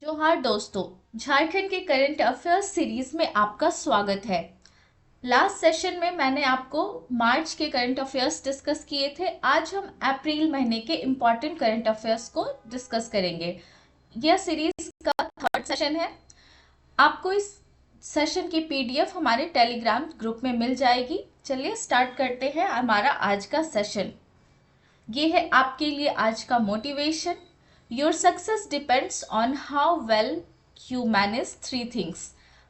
जोहार दोस्तों, झारखंड के करंट अफेयर्स सीरीज में आपका स्वागत है। लास्ट सेशन में मैंने आपको मार्च के करंट अफेयर्स डिस्कस किए थे। आज हम अप्रैल महीने के इम्पॉर्टेंट करंट अफेयर्स को डिस्कस करेंगे। यह सीरीज का थर्ड सेशन है। आपको इस सेशन की पीडीएफ हमारे टेलीग्राम ग्रुप में मिल जाएगी। चलिए स्टार्ट करते हैं हमारा आज का सेशन। ये है आपके लिए आज का motivation. Your success depends on how well you manage three things.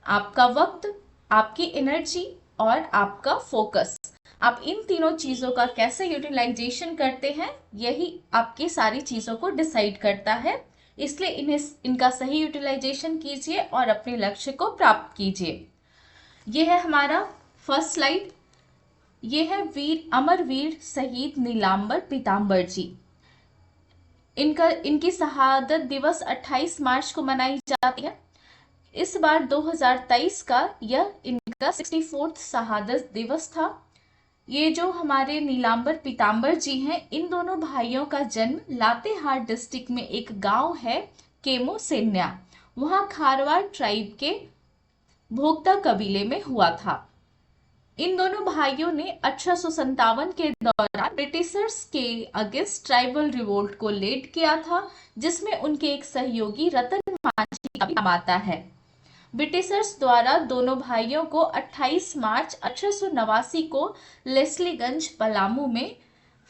आपका वक्त, आपकी एनर्जी और आपका फोकस। आप इन तीनों चीज़ों का कैसे यूटिलाइजेशन करते हैं, यही आपकी सारी चीज़ों को डिसाइड करता है। इसलिए इनका सही यूटिलाइजेशन कीजिए और अपने लक्ष्य को प्राप्त कीजिए। ये है हमारा फर्स्ट स्लाइड। ये है अमरवीर शहीद नीलांबर पीताम्बर जी। इनकी शहादत दिवस 28 मार्च को मनाई जाती है। इस बार 2023 का यह इनका 64th शहादत दिवस था। ये जो हमारे नीलांबर पीताम्बर जी हैं, इन दोनों भाइयों का जन्म लातेहार डिस्ट्रिक्ट में एक गांव है केमो सेन्या, वहां खारवाड़ ट्राइब के भोक्ता कबीले में हुआ था। इन दोनों भाइयों ने 1857 के दौरान ब्रिटिशर्स के अगेंस्ट ट्राइबल रिवोल्ट को लीड किया था, जिसमें उनके एक सहयोगी रतन मांझी का भी नाम आता है। ब्रिटिशर्स द्वारा दोनों भाइयों को 28 मार्च 1889 को लेस्लीगंज पलामू में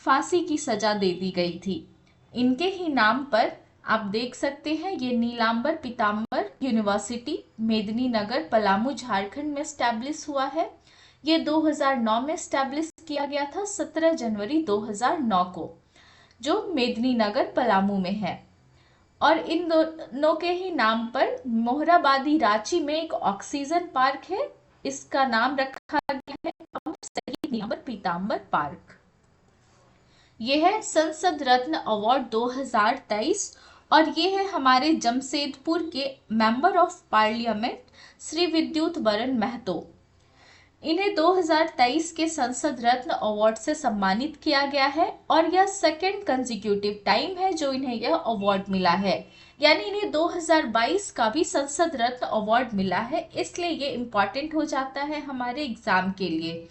फांसी की सजा दे दी गई थी। इनके ही नाम पर आप देख सकते हैं, ये नीलांबर पीताम्बर यूनिवर्सिटी मेदिनीनगर पलामू झारखंड में स्टैब्लिश हुआ है। ये 2009 में स्टैब्लिश किया गया था, 17 जनवरी 2009 को, जो मेदिनीनगर पलामू में है। और इन दोनों के ही नाम पर मोहराबादी रांची में एक ऑक्सीजन पार्क है, इसका नाम रखा गया है अमर शहीद नीलांबर पीताम्बर पार्क। यह है संसद रत्न अवार्ड 2023 और ये है हमारे जमशेदपुर के मेंबर ऑफ पार्लियामेंट श्री विद्युत वरण महतो। इन्हें 2023 के संसद रत्न अवार्ड से सम्मानित किया गया है और यह सेकेंड कंसेक्यूटिव टाइम है जो इन्हें यह अवार्ड मिला है। यानी इन्हें 2022 का भी संसद रत्न अवार्ड मिला है, इसलिए ये इम्पॉर्टेंट हो जाता है हमारे एग्जाम के लिए।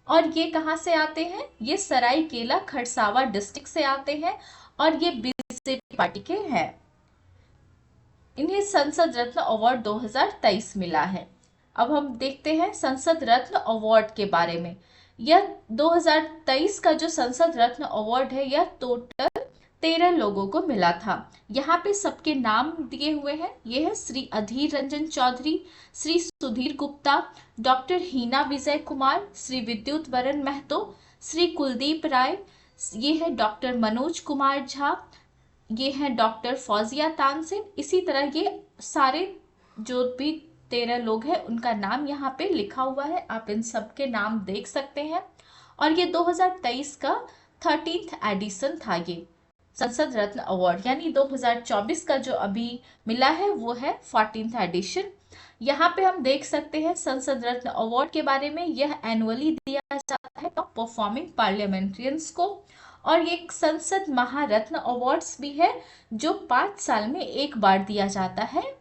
और ये कहाँ से आते हैं? ये सरायकेला खरसावा डिस्ट्रिक्ट से आते हैं और ये बीजेपी पार्टी के हैं। इन्हें संसद रत्न अवार्ड 2023 मिला है। अब हम देखते हैं संसद रत्न अवार्ड के बारे में। यह 2023 का जो संसद रत्न अवार्ड है, यह टोटल 13 लोगों को मिला था। यहाँ पे सबके नाम दिए हुए हैं। ये है श्री अधीर रंजन चौधरी, श्री सुधीर गुप्ता, डॉक्टर हीना विजय कुमार, श्री विद्युत वरण महतो, श्री कुलदीप राय, ये है डॉक्टर मनोज कुमार झा, ये है डॉक्टर फौजिया तानसेन। इसी तरह ये सारे जो भी 13 लोग हैं उनका नाम यहाँ पे लिखा हुआ है, आप इन सब के नाम देख सकते हैं। और ये 2023 का 13th एडिशन था ये संसद रत्न अवार्ड, यानी 2024 का जो अभी मिला है वो है 14th एडिशन। यहाँ पे हम देख सकते हैं संसद रत्न अवार्ड के बारे में। यह एनुअली दिया जाता है टॉप परफॉर्मिंग पार्लियामेंट्रियंस को। और ये संसद महारत्न अवार्ड्स भी है जो 5 साल में एक बार दिया जाता है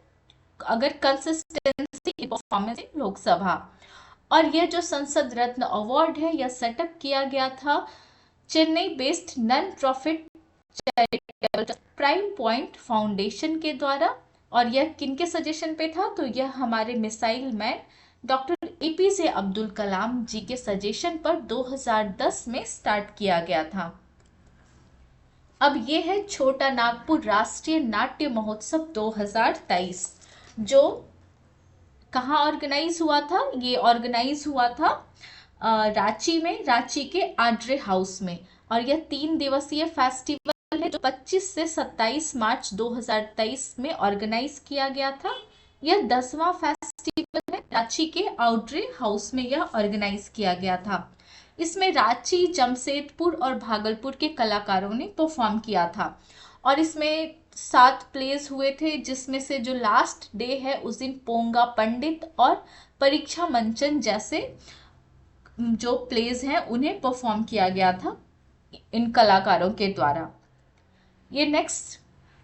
अगर कंसिस्टेंसी परफॉर्मेंस इन लोकसभा। और यह जो संसद रत्न अवार्ड है, यह सेटअप किया गया था Chennai based non profit charitable prime point foundation के द्वारा। और यह किनके सजेशन पे था? तो यह हमारे missile man doctor APJ Abdul Kalam ji के सजेशन पर 2010 में स्टार्ट किया गया था। अब ये है छोटा नागपुर राष्ट्रीय नाट्य महोत्सव 2023, जो कहाँ ऑर्गेनाइज हुआ था? ये ऑर्गेनाइज हुआ था रांची में, रांची के आड्रे हाउस में। और यह 3 दिवसीय फेस्टिवल है जो 25 से 27 मार्च 2023 में ऑर्गेनाइज किया गया था। यह 10वां फेस्टिवल है, रांची के आउट्रे हाउस में यह ऑर्गेनाइज किया गया था। इसमें रांची, जमशेदपुर और भागलपुर के कलाकारों ने परफॉर्म किया था। और इसमें 7 प्लेस हुए थे, जिसमें से जो लास्ट डे है उस दिन पोंगा पंडित और परीक्षा मंचन जैसे जो प्लेस हैं उन्हें परफॉर्म किया गया था इन कलाकारों के द्वारा। ये नेक्स्ट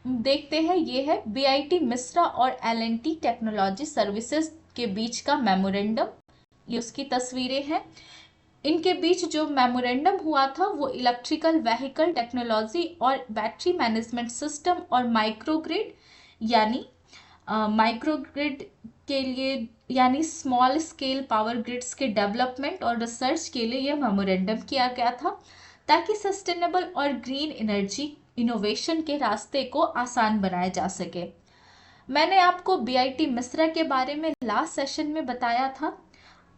देखते हैं, ये है बीआईटी मिश्रा और एलएनटी टेक्नोलॉजी सर्विसेज के बीच का मेमोरेंडम। ये उसकी तस्वीरें हैं। इनके बीच जो मेमोरेंडम हुआ था वो इलेक्ट्रिकल व्हीकल टेक्नोलॉजी और बैटरी मैनेजमेंट सिस्टम और माइक्रोग्रिड यानी माइक्रोग्रिड के लिए यानी स्मॉल स्केल पावर ग्रिड्स के डेवलपमेंट और रिसर्च के लिए यह मेमोरेंडम किया गया था, ताकि सस्टेनेबल और ग्रीन एनर्जी इनोवेशन के रास्ते को आसान बनाया जा सके। मैंने आपको बीआईटी मिश्रा के बारे में लास्ट सेशन में बताया था।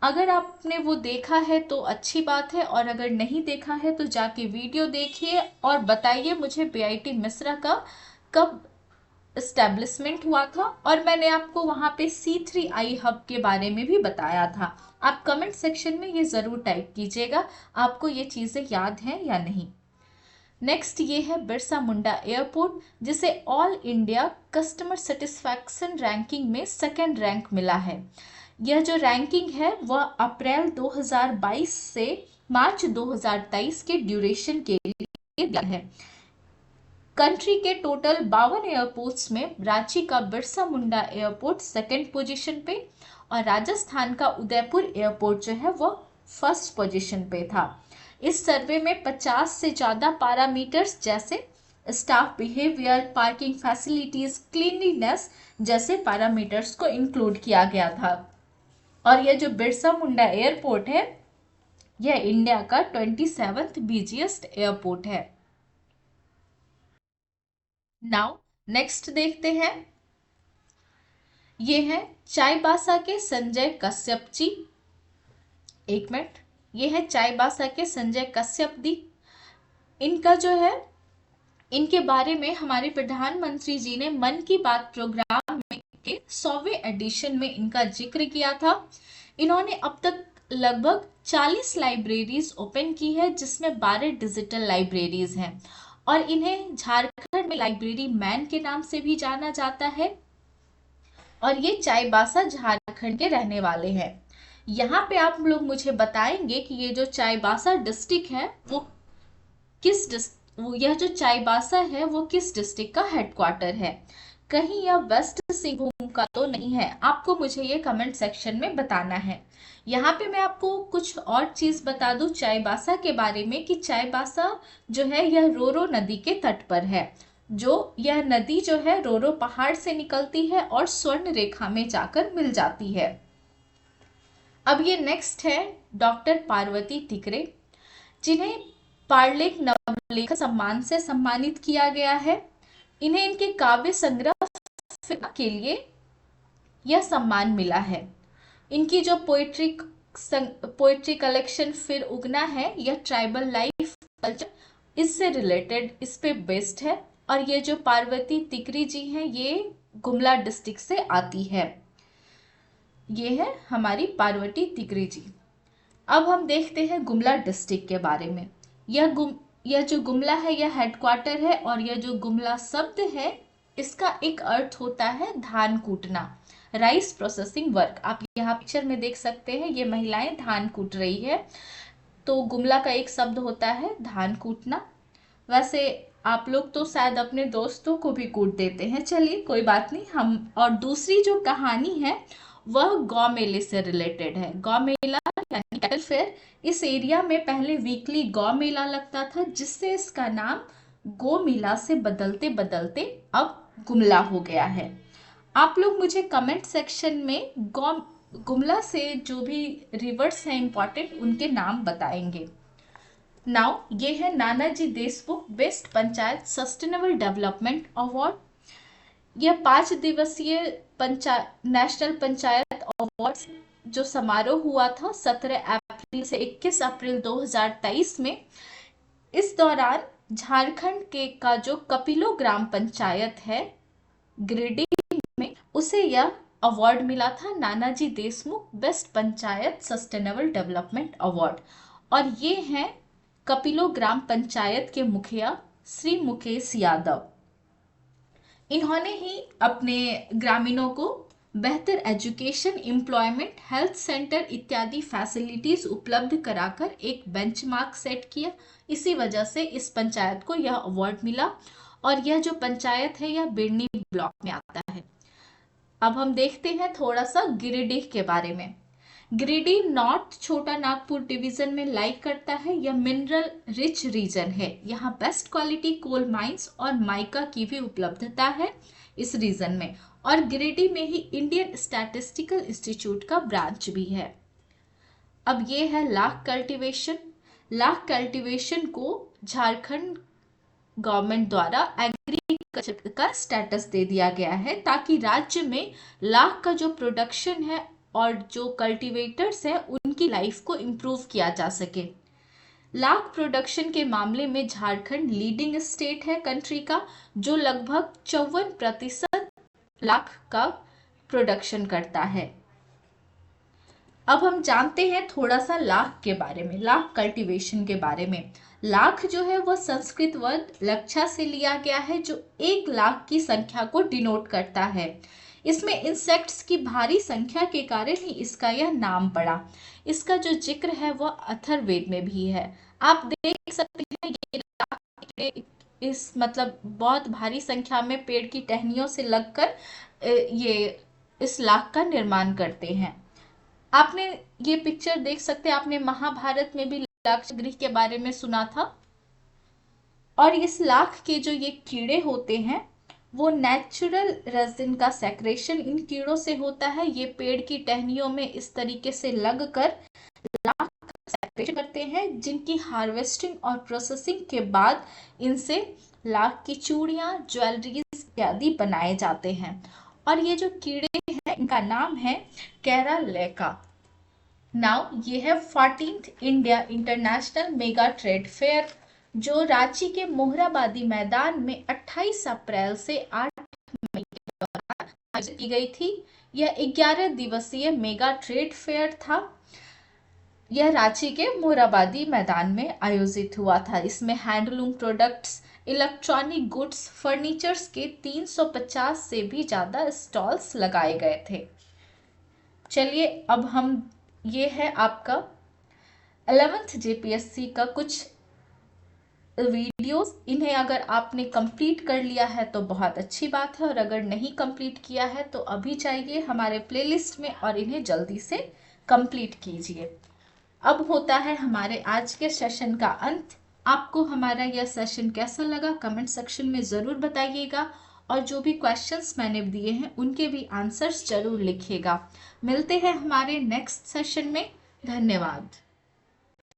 अगर आपने वो देखा है तो अच्छी बात है, और अगर नहीं देखा है तो जाके वीडियो देखिए और बताइए मुझे बीआईटी मिश्रा का कब एस्टेब्लिशमेंट हुआ था। और मैंने आपको वहाँ पे C3I हब के बारे में भी बताया था। आप कमेंट सेक्शन में ये ज़रूर टाइप कीजिएगा आपको ये चीज़ें याद हैं या नहीं। नेक्स्ट ये है बिरसा मुंडा एयरपोर्ट, जिसे all India customer satisfaction ranking में सेकेंड रैंक मिला है। यह जो रैंकिंग है वह अप्रैल 2022 से मार्च 2023 के ड्यूरेशन के लिए दिया है। कंट्री के टोटल 52 एयरपोर्ट्स में रांची का Birsa Munda airport second position पे और राजस्थान का उदयपुर एयरपोर्ट जो है वो फर्स्ट पोजीशन पे था। इस सर्वे में 50 से ज़्यादा पैरामीटर्स जैसे staff behaviour, parking facilities, cleanliness जैसे पैरामीटर्स को इंक्लूड किया गया था। और यह जो बिरसा मुंडा एयरपोर्ट है यह इंडिया का 27th बिजिएस्ट एयरपोर्ट है। नाउ नेक्स्ट देखते हैं, ये है चाईबासा के संजय कश्यप जी। एक मिनट, ये है चाईबासा के संजय कश्यप जी। इनका जो है, इनके बारे में हमारे प्रधानमंत्री जी ने मन की बात प्रोग्राम में के 100वें एडिशन में इनका जिक्र किया था। इन्होंने अब तक लगभग 40 लाइब्रेरीज ओपन की है, जिसमें 12 डिजिटल लाइब्रेरीज हैं, और इन्हें झारखंड में लाइब्रेरी मैन के नाम से भी जाना जाता है। और ये चाईबासा झारखंड के रहने वाले हैं। यहाँ पे आप लोग मुझे बताएंगे कि ये जो चाईबासा डिस्ट्रिक्ट है वो यह जो चाईबासा है वो किस डिस्ट्रिक्ट का हेडक्वार्टर है। कहीं यह वेस्ट सिंहभूम का तो नहीं है, आपको मुझे ये कमेंट सेक्शन में बताना है। यहाँ पे मैं आपको कुछ और चीज बता दूं चाईबासा के बारे में कि चाईबासा जो है यह रोरो नदी के तट पर है। जो यह नदी जो है रोरो पहाड़ से निकलती है और स्वर्ण रेखा में जाकर मिल जाती है। अब ये नेक्स्ट है डॉक्टर पार्वती टिकरे, जिन्हें पार्लेक नवलेखक सम्मान से सम्मानित किया गया है। इन्हें इनके काव्य संग्रह के लिए यह सम्मान मिला है। इनकी जो पोइट्री कलेक्शन फिर उगना है, यह ट्राइबल लाइफ कल्चर इससे रिलेटेड, इस पे बेस्ड है। और ये जो पार्वती तिकरी जी हैं ये गुमला डिस्ट्रिक्ट से आती है। ये है हमारी पार्वती तिकरी जी। अब हम देखते हैं गुमला डिस्ट्रिक्ट के बारे में। यह जो गुमला है यह हेडक्वार्टर है, और यह जो गुमला शब्द है इसका एक अर्थ होता है धान कूटना, राइस प्रोसेसिंग वर्क। आप यहाँ पिक्चर में देख सकते हैं ये महिलाएं धान कूट रही है, तो गुमला का एक शब्द होता है धान कूटना। वैसे आप लोग तो शायद अपने दोस्तों को भी कूट देते हैं, चलिए कोई बात नहीं। हम और दूसरी जो कहानी है वह गौ मेले से रिलेटेड है। गौ मेला यानी कैटल फेयर। इस एरिया में पहले वीकली गौ मेला लगता था, जिससे इसका नाम गो मेला से बदलते बदलते अब गुमला हो गया है। आप लोग मुझे कमेंट सेक्शन में गुमला से जो भी रिवर्स हैं इंपॉर्टेंट उनके नाम बताएंगे। नाउ ये है Nanaji Deshmukh best panchayat sustainable development award. यह 5 दिवसीय नेशनल पंचायत अवार्ड जो समारोह हुआ था 17 अप्रैल से 21 अप्रैल 2023 में। इस दौरान झारखंड का जो कपिलो ग्राम पंचायत है गिरिडीह में, उसे यह अवार्ड मिला था Nanaji Deshmukh best panchayat sustainable development award. और ये हैं कपिलो ग्राम पंचायत के मुखिया श्री मुकेश यादव। इन्होंने ही अपने ग्रामीणों को बेहतर एजुकेशन, एम्प्लॉयमेंट, हेल्थ सेंटर इत्यादि फैसिलिटीज उपलब्ध कराकर एक बेंचमार्क सेट किया। इसी वजह से इस पंचायत को यह अवार्ड मिला। और यह जो पंचायत है यह बिरनी ब्लॉक में आता है। अब हम देखते हैं थोड़ा सा गिरिडीह के बारे में। गिरिडीह नॉर्थ छोटा नागपुर डिवीजन में लाई करता है। यह मिनरल रिच रीजन है। यहाँ बेस्ट क्वालिटी कोल माइंस और माइका की भी उपलब्धता है इस रीजन में, और गिरिडीह में ही इंडियन स्टैटिस्टिकल इंस्टीट्यूट का ब्रांच भी है। अब ये है लाख कल्टीवेशन। लाख कल्टीवेशन को झारखंड गवर्नमेंट द्वारा एग्रीकल्चर का स्टेटस दे दिया गया है ताकि राज्य में लाख का जो प्रोडक्शन है और जो कल्टीवेटर्स हैं उनकी लाइफ को इम्प्रूव किया जा सके। लाख प्रोडक्शन के मामले में झारखंड लीडिंग स्टेट है कंट्री का, जो लगभग 54% लाख का प्रोडक्शन करता है। अब हम जानते हैं थोड़ा सा लाख के बारे में, लाख कल्टीवेशन के बारे में। लाख जो है वह संस्कृत वर्ड लक्षा से लिया गया है, जो 1 लाख की संख्या को डिनोट करता है। इसमें इंसेक्ट्स की भारी संख्या के कारण ही इसका यह नाम पड़ा। इसका जो जिक्र है वह अथर्ववेद में भी है। आप देख सकते हैं ये लाख इस मतलब बहुत भारी संख्या में पेड़ की टहनियों से लगकर ये इस लाख का निर्माण करते हैं। आपने ये पिक्चर देख सकते हैं, आपने महाभारत में भी लाख गृह के बारे में सुना था। और इस लाख के जो ये कीड़े होते हैं वो नेचुरल रेजिन का सेक्रेशन इन कीड़ों से होता है। ये पेड़ की टहनियों में इस तरीके से लगकर लाख का सेक्रेशन करते हैं, जिनकी हार्वेस्टिंग और प्रोसेसिंग के बाद इनसे लाख की चूड़ियां, ज्वेलरीज इत्यादि बनाए जाते हैं। और ये जो कीड़े हैं इनका नाम है कैरालेका। नाउ ये है 14th India international mega trade fair, जो रांची के मोहराबादी मैदान में 28 अप्रैल से 8 मई के दौरान आयोजित की गई थी। यह 11 दिवसीय मेगा ट्रेड फेयर था। यह रांची के मोहराबादी मैदान में आयोजित हुआ था। इसमें handloom products, electronic goods, furnitures के 350 से भी ज़्यादा स्टॉल्स लगाए गए थे। चलिए अब हम ये है आपका 11th जेपीएससी का कुछ वीडियोस। इन्हें अगर आपने कंप्लीट कर लिया है तो बहुत अच्छी बात है, और अगर नहीं कंप्लीट किया है तो अभी जाइए हमारे प्लेलिस्ट में और इन्हें जल्दी से कंप्लीट कीजिए। अब होता है हमारे आज के सेशन का अंत। आपको हमारा यह सेशन कैसा लगा कमेंट सेक्शन में ज़रूर बताइएगा, और जो भी क्वेश्चंस मैंने दिए हैं उनके भी आंसर्स जरूर लिखिएगा। मिलते हैं हमारे नेक्स्ट सेशन में। धन्यवाद।